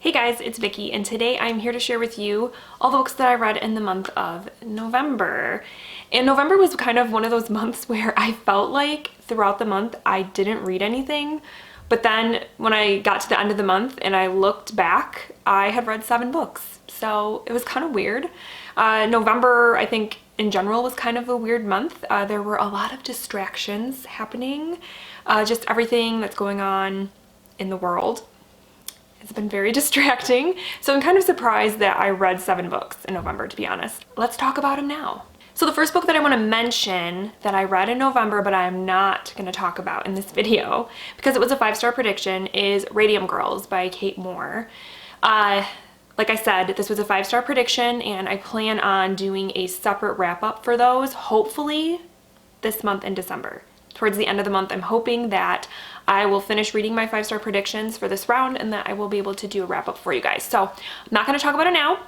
Hey guys, it's Vicky, and today I'm here to share with you all the books that I read in the month of November. And November was kind of one of those months where I felt like throughout the month I didn't read anything, but then when I got to the end of the month and I looked back, I had read 7 books. So it was kind of weird. November, I think in general, was kind of a weird month. There were a lot of distractions happening, just everything that's going on in the world. It's been very distracting, so I'm kind of surprised that I read 7 books in November, to be honest. Let's talk about them now. So the first book that I want to mention that I read in November, but I'm not going to talk about in this video because it was a 5-star prediction, is Radium Girls by Kate Moore. Like I said, this was a 5-star prediction, and I plan on doing a separate wrap-up for those, hopefully this month in December. Towards the end of the month, I'm hoping that I will finish reading my 5-star predictions for this round and that I will be able to do a wrap up for you guys. So I'm not going to talk about it now.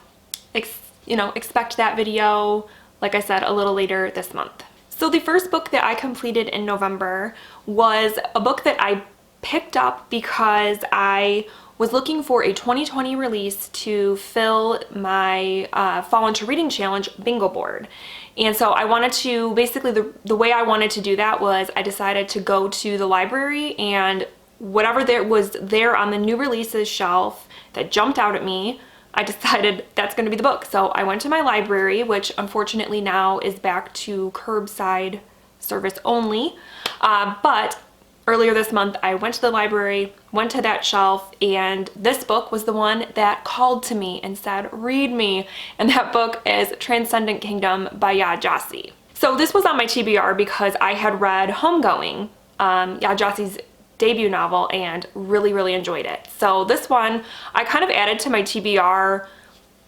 Expect that video, like I said, a little later this month. So the first book that I completed in November was a book that I picked up because I was looking for a 2020 release to fill my Fall Into Reading Challenge bingo board. And so I wanted to, basically the way I wanted to do that was I decided to go to the library, and whatever there was there on the new releases shelf that jumped out at me, I decided that's going to be the book. So I went to my library, which unfortunately now is back to curbside service only. But earlier this month, I went to the library, went to that shelf, and this book was the one that called to me and said, read me. And that book is Transcendent Kingdom by Yaa Gyasi. So this was on my TBR because I had read Homegoing, Yaa Gyasi's debut novel, and really enjoyed it. So this one, I kind of added to my TBR,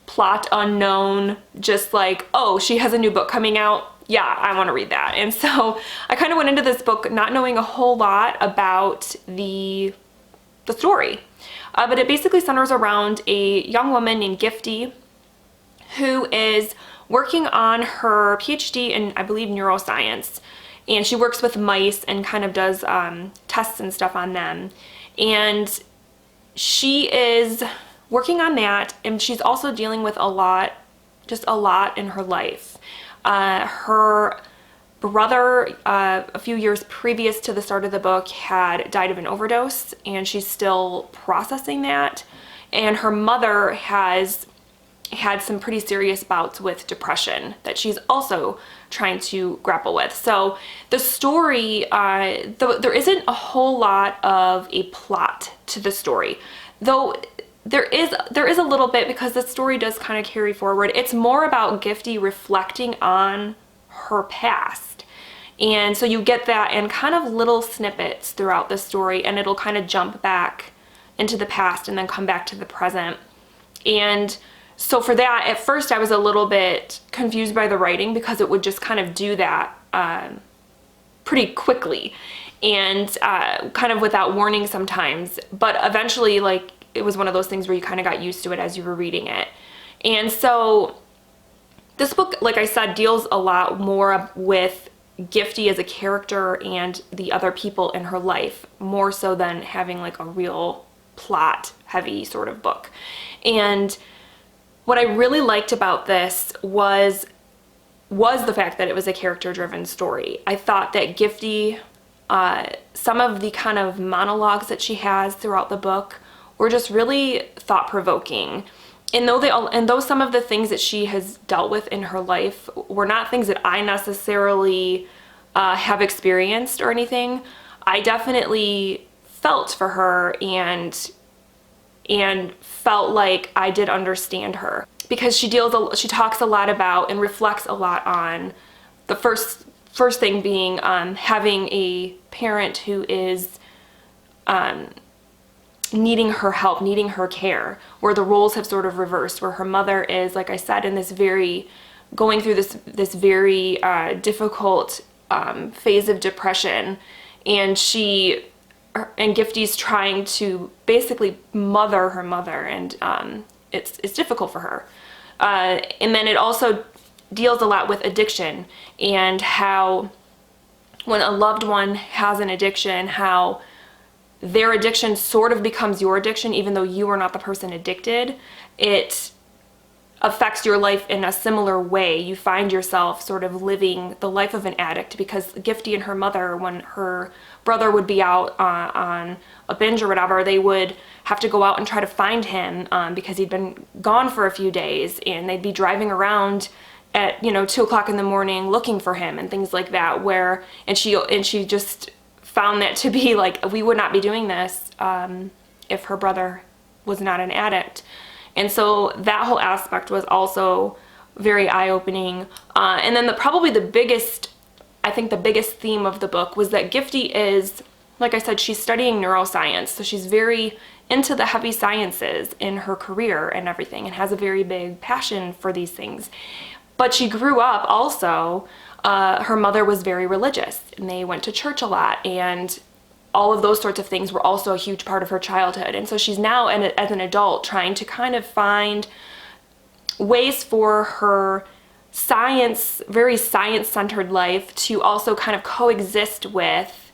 plot unknown, just like, oh, she has a new book coming out. Yeah, I want to read that. And so I kind of went into this book not knowing a whole lot about the story. But it basically centers around a young woman named Gifty who is working on her PhD in, I believe, neuroscience. And she works with mice and kind of does tests and stuff on them. And she is working on that, and she's also dealing with just a lot in her life. Her brother, a few years previous to the start of the book, had died of an overdose, and she's still processing that. And her mother has had some pretty serious bouts with depression that she's also trying to grapple with. So the story, there isn't a whole lot of a plot to the story, though there is a little bit, because the story does kind of carry forward. It's more about Gifty reflecting on her past. And so you get that in kind of little snippets throughout the story, and it'll kind of jump back into the past and then come back to the present. And so for that, at first I was a little bit confused by the writing because it would just kind of do that pretty quickly and kind of without warning sometimes. But eventually, like, it was one of those things where you kind of got used to it as you were reading it. And so this book, like I said, deals a lot more with Gifty as a character and the other people in her life, more so than having like a real plot heavy sort of book. And what I really liked about this was the fact that it was a character-driven story. I thought that Gifty, some of the kind of monologues that she has throughout the book were just really thought-provoking. And though some of the things that she has dealt with in her life were not things that I necessarily have experienced or anything, I definitely felt for her and felt like I did understand her, because she talks a lot about and reflects a lot on the first thing being having a parent who is needing her help, needing her care, where the roles have sort of reversed, where her mother is, like I said, in going through this very difficult phase of depression, and Gifty's trying to basically mother her mother, and it's difficult for her. And then it also deals a lot with addiction, and how when a loved one has an addiction, how their addiction sort of becomes your addiction, even though you are not the person addicted. It affects your life in a similar way. You find yourself sort of living the life of an addict, because Gifty and her mother, when her brother would be out on a binge or whatever, they would have to go out and try to find him because he'd been gone for a few days, and they'd be driving around at 2 o'clock in the morning looking for him and things like that, and she just found that to be like, we would not be doing this if her brother was not an addict. And so that whole aspect was also very eye-opening. And then probably the biggest theme of the book was that Gifty is, like I said, she's studying neuroscience. So she's very into the heavy sciences in her career and everything, and has a very big passion for these things. But she grew up also, her mother was very religious, and they went to church a lot, and all of those sorts of things were also a huge part of her childhood. And so she's now, as an adult, trying to kind of find ways for her very science-centered life to also kind of coexist with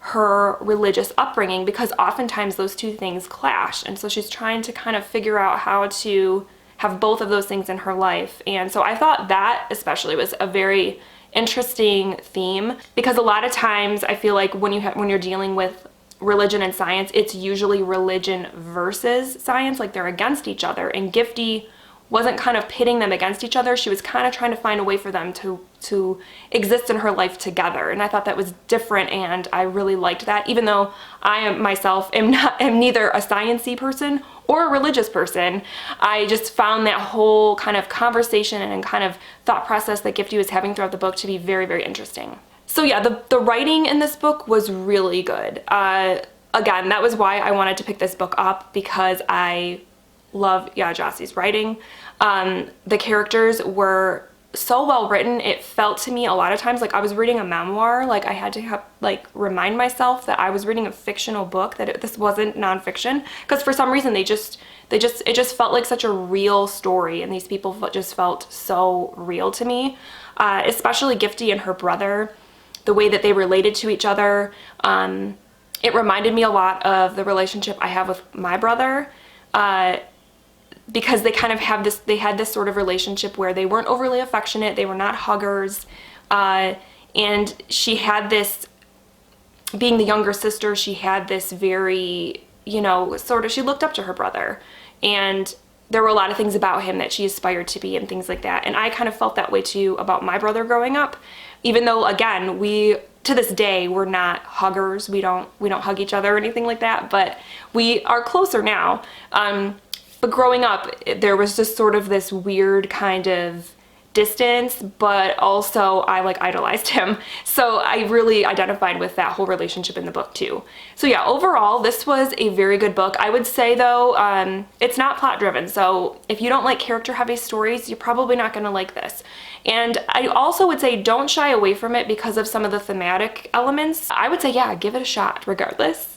her religious upbringing, because oftentimes those two things clash. And so she's trying to kind of figure out how to have both of those things in her life. And so I thought that especially was a very interesting theme, because a lot of times I feel like when you're dealing with religion and science, it's usually religion versus science, like they're against each other, and Gifty wasn't kind of pitting them against each other. She was kind of trying to find a way for them to exist in her life together, and I thought that was different, and I really liked that, even though I myself am neither a sciencey person or a religious person. I just found that whole kind of conversation and kind of thought process that Gifty was having throughout the book to be very, very interesting. So yeah, the writing in this book was really good. Again, that was why I wanted to pick this book up, because I love Jassie's writing. The characters were so well written. It felt to me a lot of times like I was reading a memoir. Like I had to remind myself that I was reading a fictional book, that this wasn't nonfiction, because for some reason it just felt like such a real story, and these people just felt so real to me. Especially Gifty and her brother, the way that they related to each other. It reminded me a lot of the relationship I have with my brother. Because they kind of had this sort of relationship where they weren't overly affectionate, they were not huggers, and she had this, being the younger sister, she had this very, sort of, she looked up to her brother, and there were a lot of things about him that she aspired to be and things like that, and I kind of felt that way too about my brother growing up, even though, again, to this day, we're not huggers, we don't hug each other or anything like that, but we are closer now. But growing up, there was just sort of this weird kind of distance, but also I idolized him. So I really identified with that whole relationship in the book too. So yeah, overall, this was a very good book. I would say though, it's not plot driven. So if you don't like character heavy stories, you're probably not gonna like this. And I also would say don't shy away from it because of some of the thematic elements. I would say, yeah, give it a shot regardless.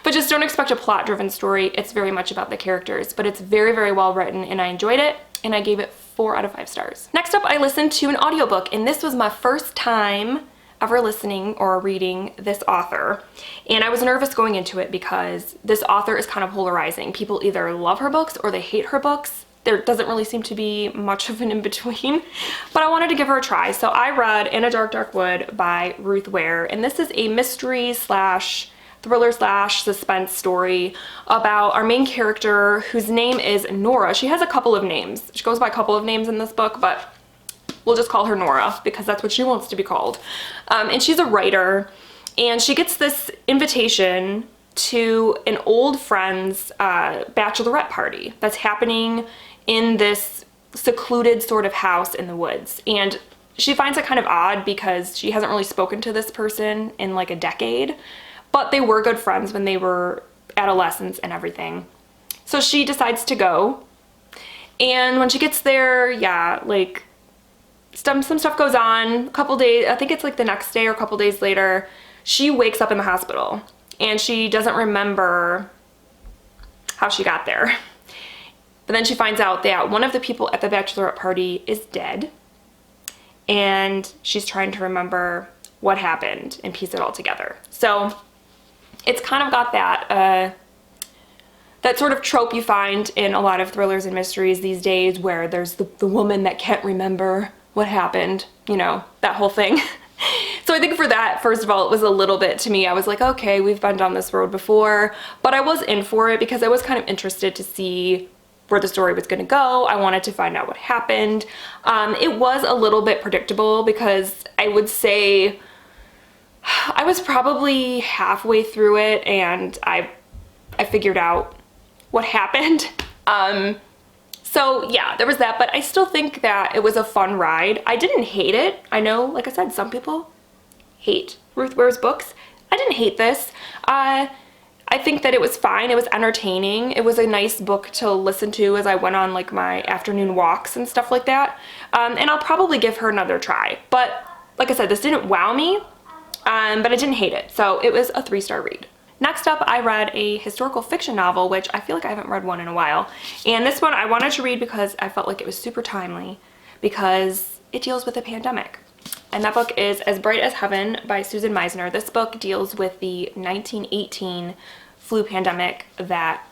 But just don't expect a plot-driven story. It's very much about the characters, but it's very, very well written, and I enjoyed it, and I gave it 4 out of 5 stars. Next up, I listened to an audiobook, and this was my first time ever listening or reading this author, and I was nervous going into it because this author is kind of polarizing. People either love her books or they hate her books. There doesn't really seem to be much of an in-between, but I wanted to give her a try. So I read In a Dark, Dark Wood by Ruth Ware, and this is a mystery slash thriller slash suspense story about our main character, whose name is Nora. She has a couple of names. She goes by a couple of names in this book, but we'll just call her Nora because that's what she wants to be called. And she's a writer, and she gets this invitation to an old friend's bachelorette party that's happening in this secluded sort of house in the woods. And she finds it kind of odd because she hasn't really spoken to this person in like a decade, but they were good friends when they were adolescents and everything. So she decides to go. And when she gets there, yeah, like some stuff goes on. A couple days, I think it's like the next day or a couple days later, she wakes up in the hospital and she doesn't remember how she got there. But then she finds out that one of the people at the bachelorette party is dead, and she's trying to remember what happened and piece it all together. So it's kind of got that that sort of trope you find in a lot of thrillers and mysteries these days, where there's the woman that can't remember what happened, you know, that whole thing. So I think for that, first of all, it was a little bit, to me, I was like, okay, we've been down this road before, but I was in for it because I was kind of interested to see where the story was gonna go. I wanted to find out what happened. It was a little bit predictable because I would say I was probably halfway through it and I figured out what happened. So yeah, there was that, but I still think that it was a fun ride. I didn't hate it. I know, like I said, some people hate Ruth Ware's books. I didn't hate this. I think that it was fine. It was entertaining. It was a nice book to listen to as I went on like my afternoon walks and stuff like that. And I'll probably give her another try. But like I said, this didn't wow me, but I didn't hate it. So it was a 3-star read. Next up, I read a historical fiction novel, which I feel like I haven't read one in a while. And this one I wanted to read because I felt like it was super timely because it deals with the pandemic. And that book is As Bright as Heaven by Susan Meisner. This book deals with the 1918 flu pandemic that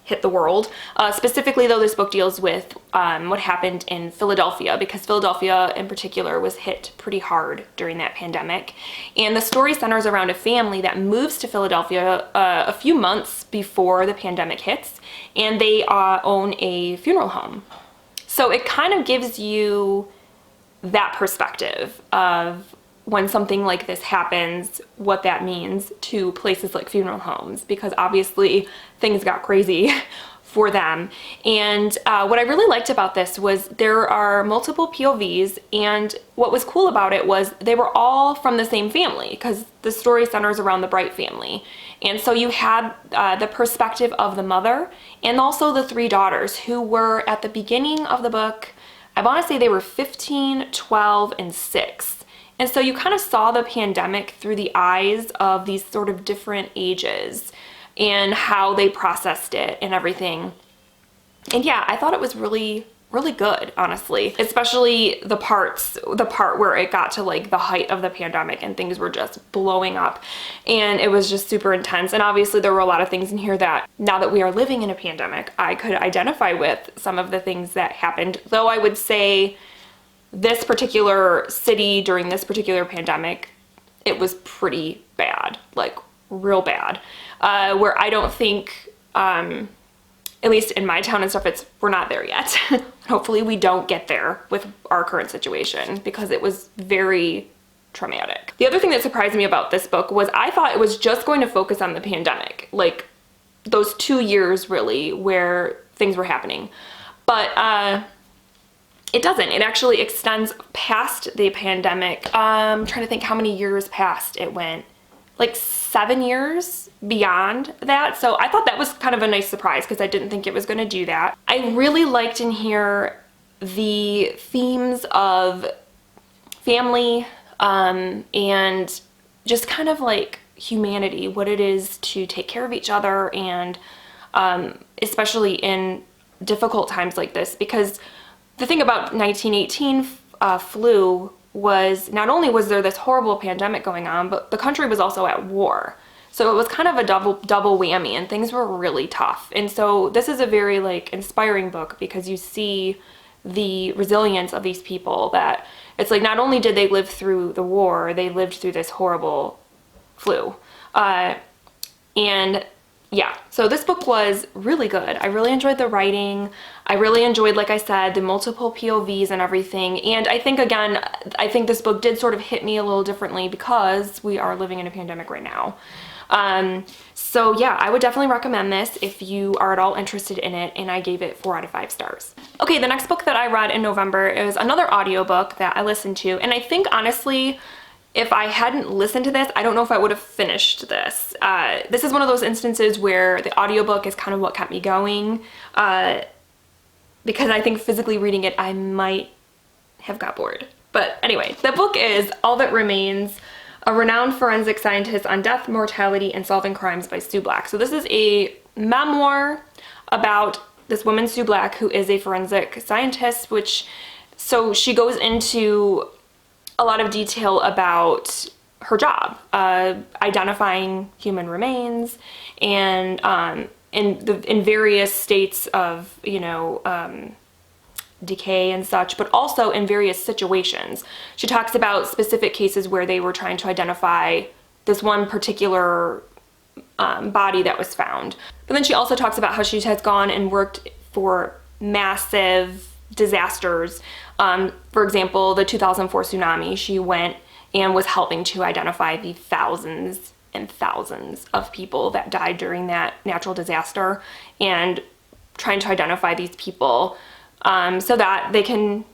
hit the world. Specifically though, this book deals with what happened in Philadelphia, because Philadelphia in particular was hit pretty hard during that pandemic. And the story centers around a family that moves to Philadelphia a few months before the pandemic hits, and they own a funeral home. So it kind of gives you that perspective of when something like this happens, what that means to places like funeral homes, because obviously things got crazy for them. And what I really liked about this was there are multiple POVs, and what was cool about it was they were all from the same family, because the story centers around the Bright family. And so you had the perspective of the mother and also the 3 daughters, who were at the beginning of the book, I want to say they were 15, 12, and 6. And so you kind of saw the pandemic through the eyes of these sort of different ages and how they processed it and everything. And yeah, I thought it was really, really good, honestly, especially the part where it got to like the height of the pandemic and things were just blowing up, and it was just super intense. And obviously there were a lot of things in here that, now that we are living in a pandemic, I could identify with some of the things that happened, though I would say this particular city during this particular pandemic, it was pretty bad, like real bad, where I don't think, at least in my town and stuff, we're not there yet. Hopefully we don't get there with our current situation, because it was very traumatic. The other thing that surprised me about this book was I thought it was just going to focus on the pandemic, like those 2 years really where things were happening. But it doesn't. It actually extends past the pandemic. I'm trying to think how many years past it went. Like 7 years beyond that. So I thought that was kind of a nice surprise, because I didn't think it was going to do that. I really liked in here the themes of family and just kind of like humanity, what it is to take care of each other, and especially in difficult times like this, because the thing about 1918 flu was not only was there this horrible pandemic going on, but the country was also at war. So it was kind of a double whammy, and things were really tough. And so this is a very like inspiring book, because you see the resilience of these people, that it's like not only did they live through the war, they lived through this horrible flu. And yeah, so this book was really good. I really enjoyed the writing. I really enjoyed, like I said, the multiple POVs and everything. And I think, again, I think this book did sort of hit me a little differently because we are living in a pandemic right now. So yeah, I would definitely recommend this if you are at all interested in it, and I gave it 4 out of 5 stars. Okay, the next book that I read in November is another audiobook that I listened to, and I think honestly, if I hadn't listened to this, I don't know if I would have finished this. This is one of those instances where the audiobook is kind of what kept me going, because I think physically reading it, I might have got bored. But anyway, the book is All That Remains, a renowned forensic scientist on death, mortality, and solving crimes by Sue Black. So this is a memoir about this woman, Sue Black, who is a forensic scientist, so she goes into a lot of detail about her job, identifying human remains and in various states of, decay and such, but also in various situations. She talks about specific cases where they were trying to identify this one particular body that was found. But then she also talks about how she has gone and worked for massive disasters. For example, the 2004 tsunami, she went and was helping to identify the thousands and thousands of people that died during that natural disaster, and trying to identify these people so that they can,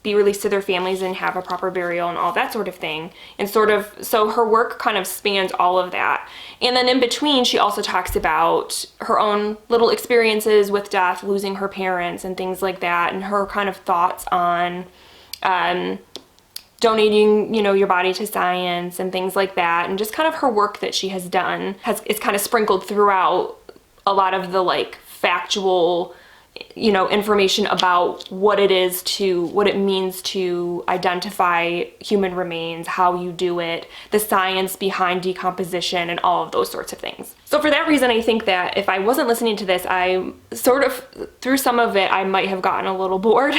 be released to their families and have a proper burial and all that sort of thing. And so her work kind of spans all of that. And then in between, she also talks about her own little experiences with death, losing her parents and things like that, and her kind of thoughts on donating, your body to science and things like that, and just kind of her work that she has done is kind of sprinkled throughout a lot of the factual, information about what it means to identify human remains, how you do it, the science behind decomposition, and all of those sorts of things. So for that reason, I think that if I wasn't listening to this, I sort of, through some of it, I might have gotten a little bored.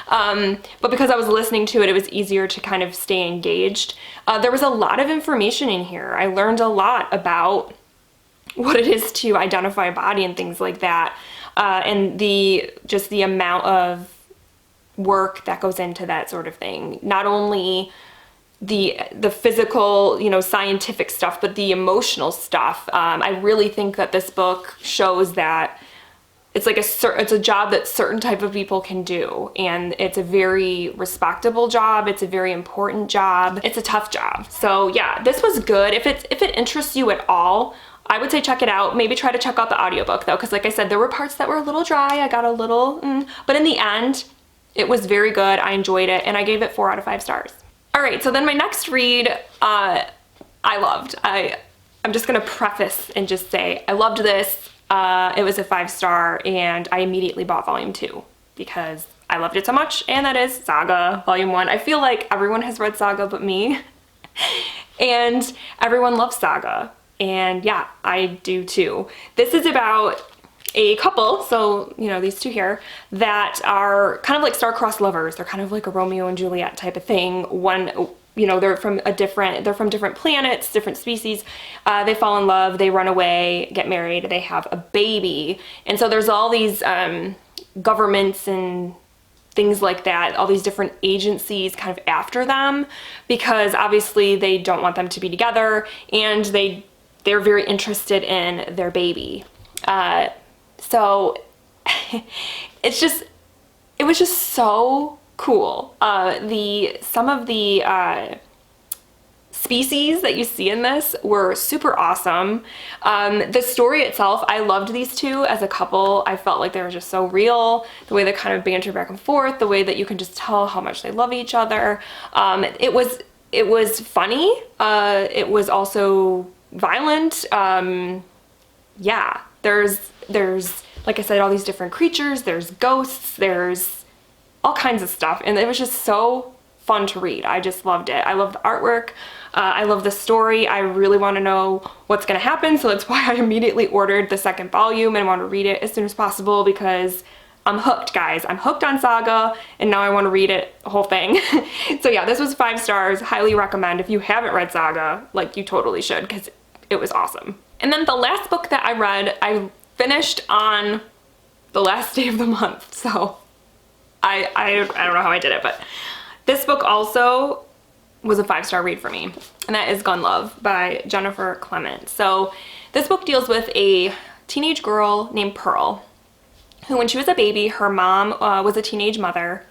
But because I was listening to it, it was easier to kind of stay engaged. There was a lot of information in here. I learned a lot about what it is to identify a body and things like that. And the amount of work that goes into that sort of thing. Not only the physical, scientific stuff, but the emotional stuff. I really think that this book shows that it's it's a job that certain type of people can do, and it's a very respectable job. It's a very important job. It's a tough job. So yeah, this was good. If it interests you at all, I would say check it out. Maybe try to check out the audiobook though, because like I said, there were parts that were a little dry. I got a little, but in the end, it was very good. I enjoyed it, and I gave it 4 out of 5 stars. All right, so then my next read, I loved. I'm just gonna preface and just say I loved this. It was a 5-star, and I immediately bought volume 2 because I loved it so much, and that is Saga volume 1. I feel like everyone has read Saga but me, and everyone loves Saga. And yeah, I do too. This is about a couple, so these two here, that are kind of like star-crossed lovers. They're kind of like a Romeo and Juliet type of thing. One, they're from different planets, different species. They fall in love, they run away, get married, they have a baby. And so there's all these governments and things like that, all these different agencies kind of after them, because obviously they don't want them to be together, and they're very interested in their baby. So it was just so cool. Some of the species that you see in this were super awesome. The story itself, I loved these two as a couple. I felt like they were just so real. The way they kind of banter back and forth, the way that you can just tell how much they love each other. It was funny. It was also violent. Yeah, there's like I said, all these different creatures, there's ghosts, there's all kinds of stuff, and it was just so fun to read. I just loved it. I love the artwork. I love the story. I really want to know what's going to happen, so that's why I immediately ordered the 2nd volume and want to read it as soon as possible, because I'm hooked, guys. I'm hooked on Saga, and now I want to read it, the whole thing. So yeah, this was 5 stars. Highly recommend. If you haven't read Saga, you totally should, because it was awesome. And then the last book that I read, I finished on the last day of the month. So I don't know how I did it, but this book also was a 5-star read for me, and that is Gun Love by Jennifer Clement. So this book deals with a teenage girl named Pearl, who when she was a baby, her mom was a teenage mother,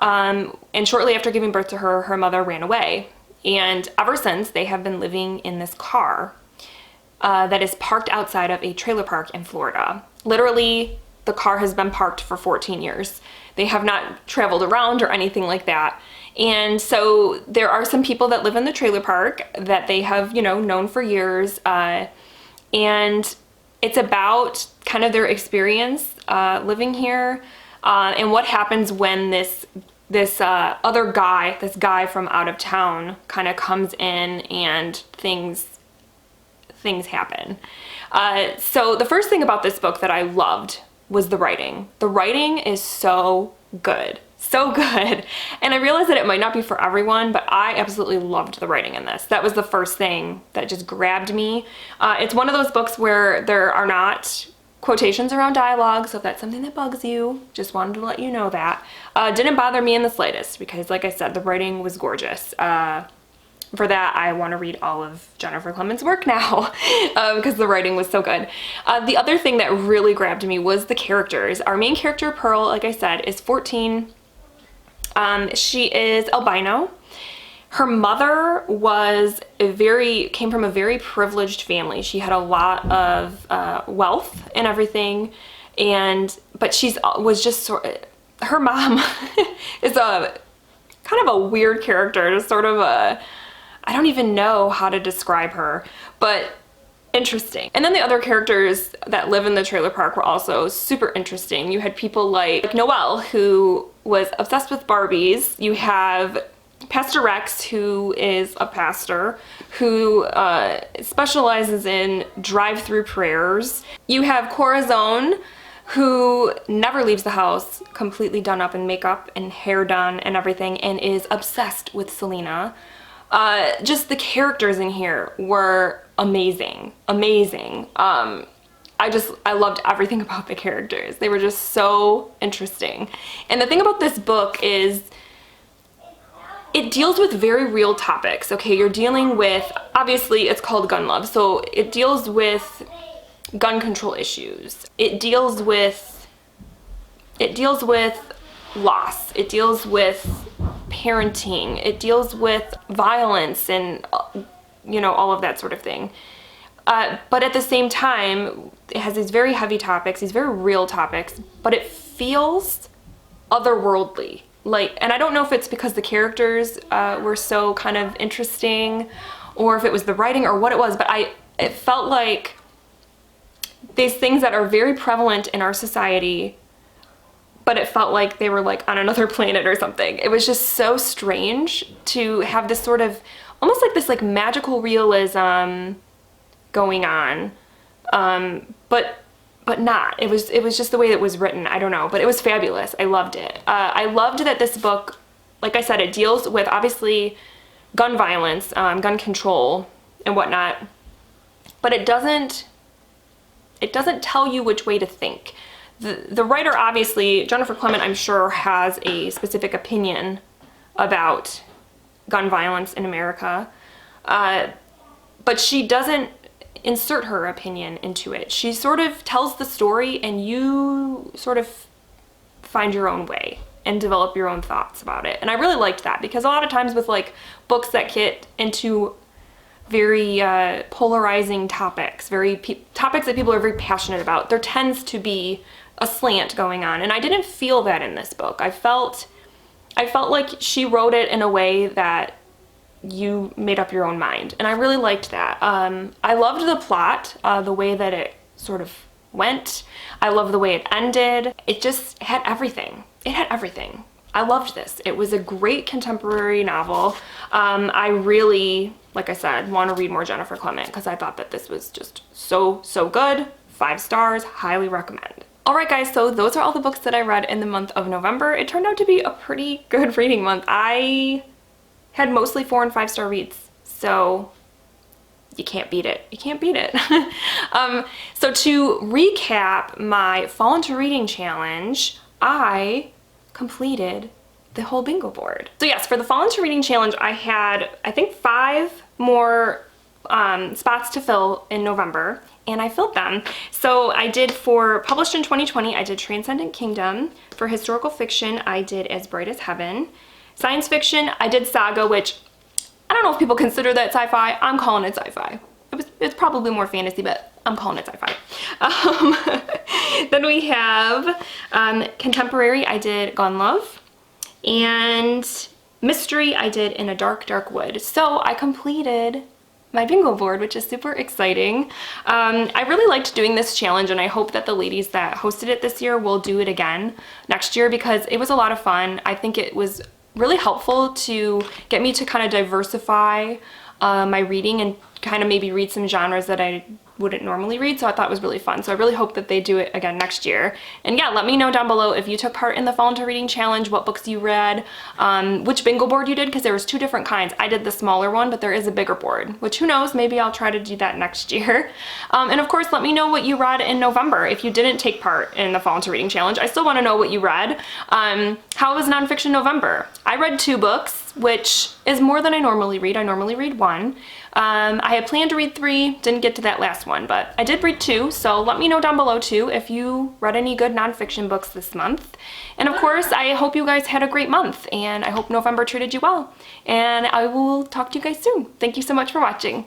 and shortly after giving birth to her, her mother ran away. And ever since, they have been living in this car that is parked outside of a trailer park in Florida. Literally, the car has been parked for 14 years. They have not traveled around or anything like that. And so there are some people that live in the trailer park that they have, known for years. And it's about kind of their experience living here, and what happens when this this other guy, this guy from out of town kind of comes in and things happen. So the first thing about this book that I loved was the writing. The writing is so good. So good. And I realized that it might not be for everyone, but I absolutely loved the writing in this. That was the first thing that just grabbed me. It's one of those books where there are not quotations around dialogue, so if that's something that bugs you, just wanted to let you know that. Didn't bother me in the slightest because, like I said, the writing was gorgeous. For that, I want to read all of Jennifer Clement's work now because the writing was so good. The other thing that really grabbed me was the characters. Our main character, Pearl, like I said, is 14. She is albino. Her mother came from a very privileged family. She had a lot of wealth and everything, but her mom is a kind of a weird character, just sort of I don't even know how to describe her, but interesting. And then the other characters that live in the trailer park were also super interesting. You had people like Noelle, who was obsessed with Barbies. You have Pastor Rex, who is a pastor who specializes in drive-through prayers. You have Corazon, who never leaves the house, completely done up in makeup and hair done and everything, and is obsessed with Selena. Just the characters in here were amazing. I loved everything about the characters. They were just so interesting. And the thing about this book is it deals with very real topics. Okay, you're dealing with, obviously it's called Gun Love, so it deals with gun control issues. It deals with loss. It deals with parenting. It deals with violence and, all of that sort of thing. But at the same time, it has these very heavy topics, these very real topics, but it feels otherworldly. And I don't know if it's because the characters were so kind of interesting, or if it was the writing or what it was, but it felt like these things that are very prevalent in our society, but it felt like they were like on another planet or something. It was just so strange to have this sort of, almost like this like magical realism going on, but not. It was just the way it was written. I don't know, but it was fabulous. I loved it. I loved that this book, like I said, it deals with obviously gun violence, gun control and whatnot, but it doesn't tell you which way to think. The writer, obviously, Jennifer Clement, I'm sure, has a specific opinion about gun violence in America, but she doesn't insert her opinion into it. She sort of tells the story and you sort of find your own way and develop your own thoughts about it. And I really liked that because a lot of times with like books that get into very polarizing topics, topics that people are very passionate about, there tends to be a slant going on, and I didn't feel that in this book. I felt like she wrote it in a way that you made up your own mind, and I really liked that. I loved the plot, the way that it sort of went. I loved the way it ended. It just had everything. It had everything. I loved this. It was a great contemporary novel. I really, like I said, want to read more Jennifer Clement because I thought that this was just so good. 5 stars, highly recommend. Alright guys, so those are all the books that I read in the month of November. It turned out to be a pretty good reading month. I had mostly 4 and 5 star reads, so you can't beat it. You can't beat it. So to recap my Fall Into Reading Challenge, I completed the whole bingo board. So yes, for the Fall Into Reading Challenge, I had, I think, 5 more spots to fill in November, and I filled them. So I did, for published in 2020, I did Transcendent Kingdom. For historical fiction, I did As Bright as Heaven. Science fiction, I did Saga, which I don't know if people consider that sci-fi. I'm calling it sci-fi. It's probably more fantasy, but I'm calling it sci-fi. Then we have contemporary, I did Gun Love, and mystery, I did In a Dark, Dark Wood. So I completed my bingo board, which is super exciting. I really liked doing this challenge, and I hope that the ladies that hosted it this year will do it again next year because it was a lot of fun. I think it was really helpful to get me to kind of diversify my reading and kind of maybe read some genres that I wouldn't normally read, so I thought it was really fun. So I really hope that they do it again next year. And yeah, let me know down below if you took part in the Fall into Reading Challenge, what books you read, which bingo board you did, because there was 2 different kinds. I did the smaller one, but there is a bigger board, which who knows, maybe I'll try to do that next year. And of course, let me know what you read in November. If you didn't take part in the Fall into Reading Challenge, I still want to know what you read. How was nonfiction November? I read 2 books, which is more than I normally read. I normally read 1. I had planned to read 3, didn't get to that last one, but I did read 2, so let me know down below too if you read any good nonfiction books this month. And of course, I hope you guys had a great month, and I hope November treated you well. And I will talk to you guys soon. Thank you so much for watching.